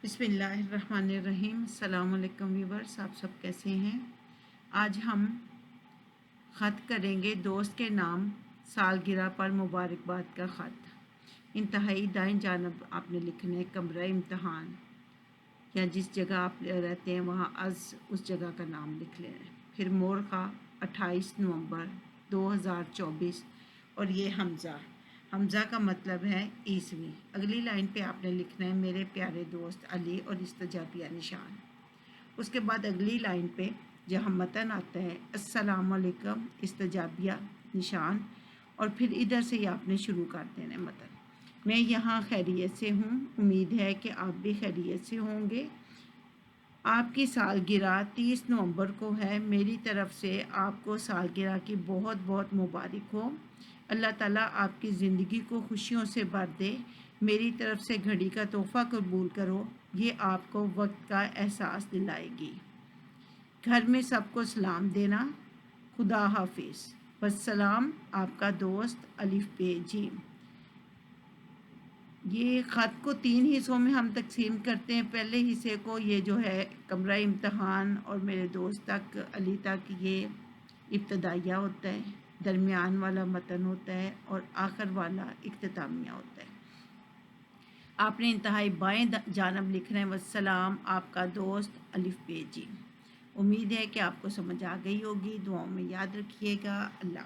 बिस्मिल्लाहिर्रहमानिर्रहीम। अस्सलाम वालेकुम व्यूवर्स, आप सब कैसे हैं। आज हम ख़त करेंगे दोस्त के नाम सालगिरह पर मुबारकबाद का ख़त। इंतहाई दाएं जानब आपने लिखना है कमरा इम्तहान, या जिस जगह आप रहते हैं वहाँ उस जगह का नाम लिख लेना है। फिर मोर का 28 नवंबर 2024 और ये हमज़ा का मतलब है ईसवी। अगली लाइन पे आपने लिखना है मेरे प्यारे दोस्त अली और इस्तजाबिया निशान। उसके बाद अगली लाइन पे जहाँ मतन आता है अस्सलाम वालेकुम इस्तजाबिया निशान, और फिर इधर से ही आपने शुरू कर देना है मतन। मैं यहाँ खैरियत से हूँ, उम्मीद है कि आप भी खैरियत से होंगे। आपकी सालगिरह 30 नवंबर को है। मेरी तरफ़ से आपको सालगिरह की बहुत बहुत मुबारक हो। अल्लाह ताला आपकी ज़िंदगी को खुशियों से भर दे। मेरी तरफ़ से घड़ी का तोहफ़ा कबूल करो, ये आपको वक्त का एहसास दिलाएगी। घर में सबको सलाम देना। खुदा हाफिज़। वस्सलाम, आपका दोस्त अलिफ बे जीम। ये ख़त को 3 हिस्सों में हम तकसीम करते हैं। पहले हिस्से को ये जो है कमरा इम्तहान और मेरे दोस्त तक अली तक ये इब्तदाइया होता है, दरमियान वाला मतन होता है और आखिर वाला इख्तितामिया होता है। आपने इंतहाई बाएं जानब लिखना है वस्सलाम, आपका दोस्त अलिफ बे जीम। उम्मीद है कि आपको समझ आ गई होगी। दुआओं में याद रखिएगा। अल्लाह।